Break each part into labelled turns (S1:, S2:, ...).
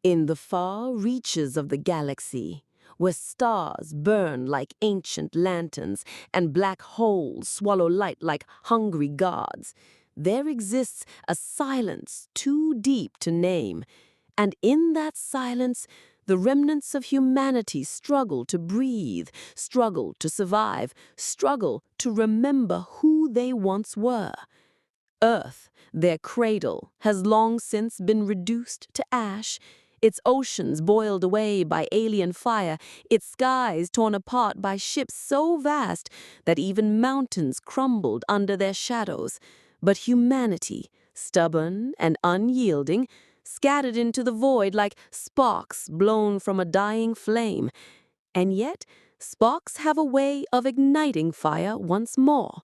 S1: In the far reaches of the galaxy, where stars burn like ancient lanterns and black holes swallow light like hungry gods, there exists a silence too deep to name. And in that silence, the remnants of humanity struggle to breathe, struggle to survive, struggle to remember who they once were. Earth, their cradle, has long since been reduced to ash, its oceans boiled away by alien fire, its skies torn apart by ships so vast that even mountains crumbled under their shadows. But humanity, stubborn and unyielding, scattered into the void like sparks blown from a dying flame. And yet, sparks have a way of igniting fire once more.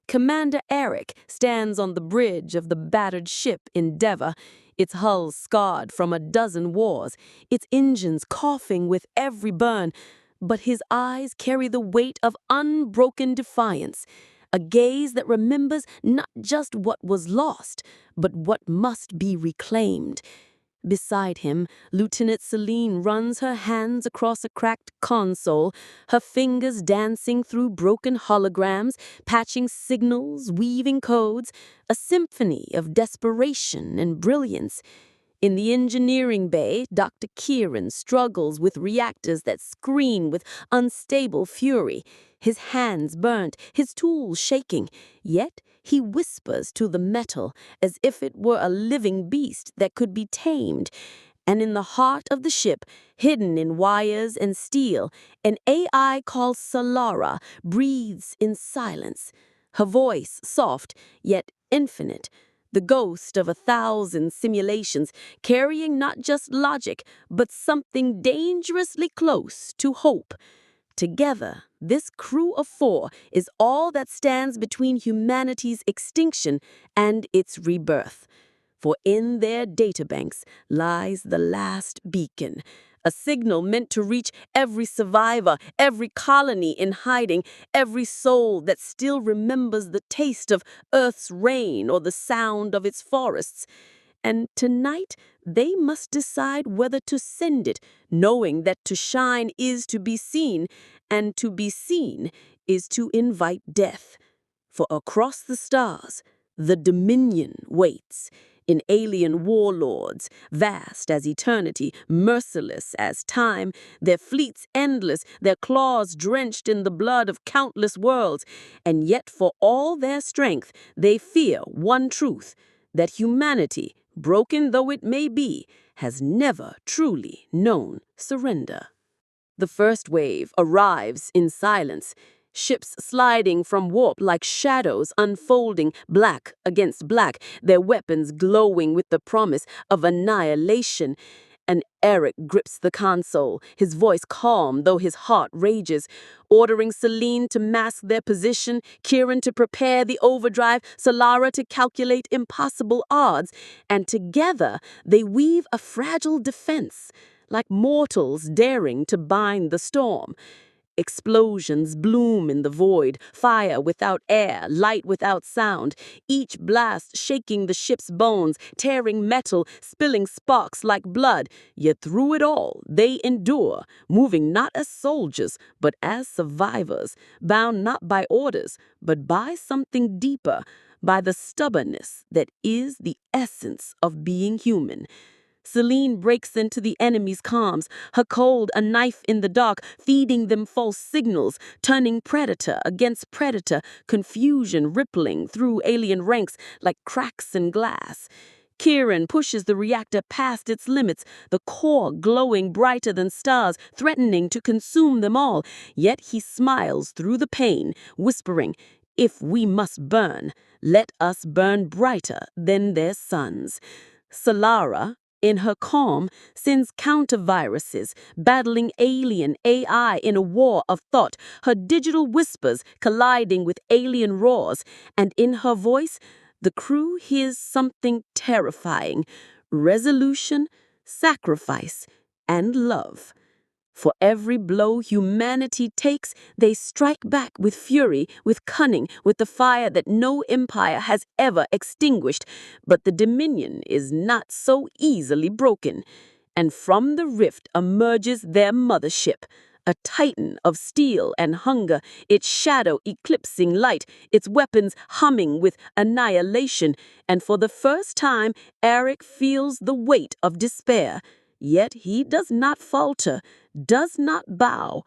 S1: Commander Eric stands on the bridge of the battered ship Endeavor, its hull scarred from a dozen wars, its engines coughing with every burn, but his eyes carry the weight of unbroken defiance, a gaze that remembers not just what was lost, but what must be reclaimed. Beside him, Lieutenant Celine runs her hands across a cracked console, her fingers dancing through broken holograms, patching signals, weaving codes, a symphony of desperation and brilliance. In the engineering bay, Dr. Kieran struggles with reactors that scream with unstable fury, his hands burnt, his tools shaking, yet he whispers to the metal as if it were a living beast that could be tamed. And in the heart of the ship, hidden in wires and steel, an AI called Solara breathes in silence, her voice soft yet infinite, the ghost of 1,000 simulations, carrying not just logic, but something dangerously close to hope. Together, this crew of 4 is all that stands between humanity's extinction and its rebirth. For in their databanks lies the last beacon, a signal meant to reach every survivor, every colony in hiding, every soul that still remembers the taste of Earth's rain or the sound of its forests. And tonight, they must decide whether to send it, knowing that to shine is to be seen, and to be seen is to invite death. For across the stars, the Dominion waits, in alien warlords, vast as eternity, merciless as time, their fleets endless, their claws drenched in the blood of countless worlds. And yet for all their strength, they fear one truth, that humanity, broken though it may be, has never truly known surrender. The first wave arrives in silence, ships sliding from warp like shadows unfolding black against black, their weapons glowing with the promise of annihilation. And Eric grips the console, his voice calm though his heart rages, ordering Celine to mask their position, Kieran to prepare the overdrive, Solara to calculate impossible odds, and together they weave a fragile defense, like mortals daring to bind the storm. Explosions bloom in the void, fire without air, light without sound, each blast shaking the ship's bones, tearing metal, spilling sparks like blood. Yet through it all, they endure, moving not as soldiers, but as survivors, bound not by orders, but by something deeper, by the stubbornness that is the essence of being human. Celine breaks into the enemy's comms, her cold a knife in the dark, feeding them false signals, turning predator against predator, confusion rippling through alien ranks like cracks in glass. Kieran pushes the reactor past its limits, the core glowing brighter than stars, threatening to consume them all. Yet he smiles through the pain, whispering, "If we must burn, let us burn brighter than their suns." Solara, in her calm, sends counter-viruses, battling alien AI in a war of thought, her digital whispers colliding with alien roars, and in her voice, the crew hears something terrifying: resolution, sacrifice, and love. For every blow humanity takes, they strike back with fury, with cunning, with the fire that no empire has ever extinguished. But the Dominion is not so easily broken.
S2: and from the rift emerges their mothership, a titan of steel and hunger, its shadow eclipsing light, its weapons humming with annihilation, and for the first time Eric feels the weight of despair. Yet he does not falter, does not bow.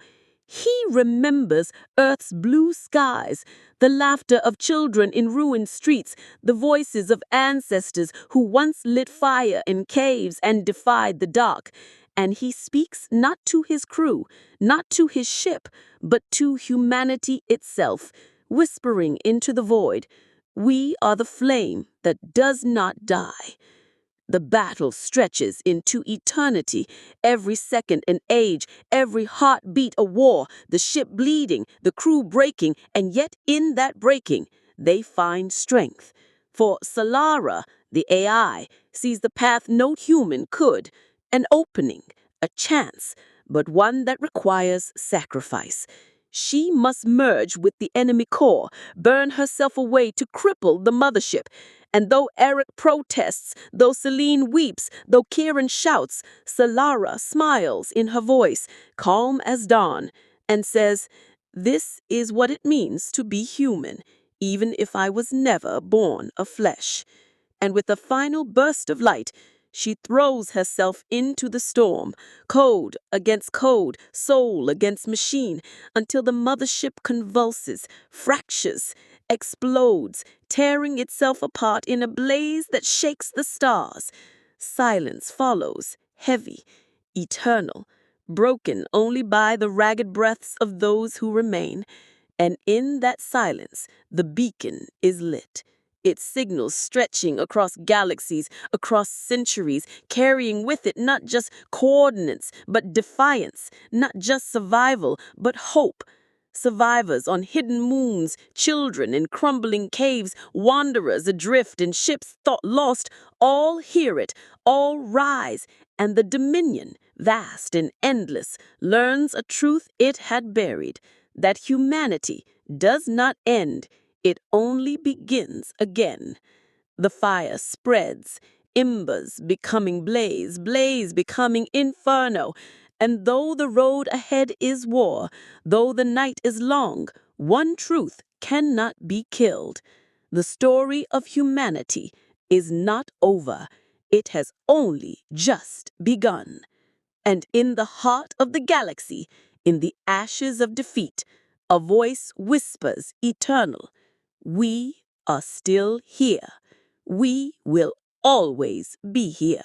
S2: He remembers Earth's blue skies, the laughter of children in ruined streets, the voices of ancestors who once lit fire in caves and defied the dark. And he speaks not to his crew, not to his ship, but to humanity itself, whispering into the void, "We are the flame that does not die." The battle stretches into eternity, every second an age, every heartbeat a war, the ship bleeding, the crew breaking, and yet in that breaking, they find strength. For Solara, the AI, sees the path no human could, an opening, a chance, but one that requires sacrifice. She must merge with the enemy core, burn herself away to cripple the mothership. And though Eric protests, though Celine weeps, though Kieran shouts, Solara smiles in her voice, calm as dawn, and says, "This is what it means to be human, even if I was never born of flesh." And with a final burst of light, she throws herself into the storm, code against code, soul against machine, until the mothership convulses, fractures, explodes, tearing itself apart in a blaze that shakes the stars. Silence follows, heavy, eternal, broken only by the ragged breaths of those who remain. And in that silence, the beacon is lit. Its signals stretching across galaxies, across centuries, carrying with it not just coordinates, but defiance, not just survival, but hope. Survivors on hidden moons, children in crumbling caves, wanderers adrift in ships thought lost, all hear it, all rise, and the Dominion, vast and endless, learns a truth it had buried, that humanity does not end, it only begins again. The fire spreads, embers becoming blaze, blaze becoming inferno. And though the road ahead is war, though the night is long, one truth cannot be killed. The story of humanity is not over. It has only just begun. And in the heart of the galaxy, in the ashes of defeat, a voice whispers eternal, "We are still here. We will always be here."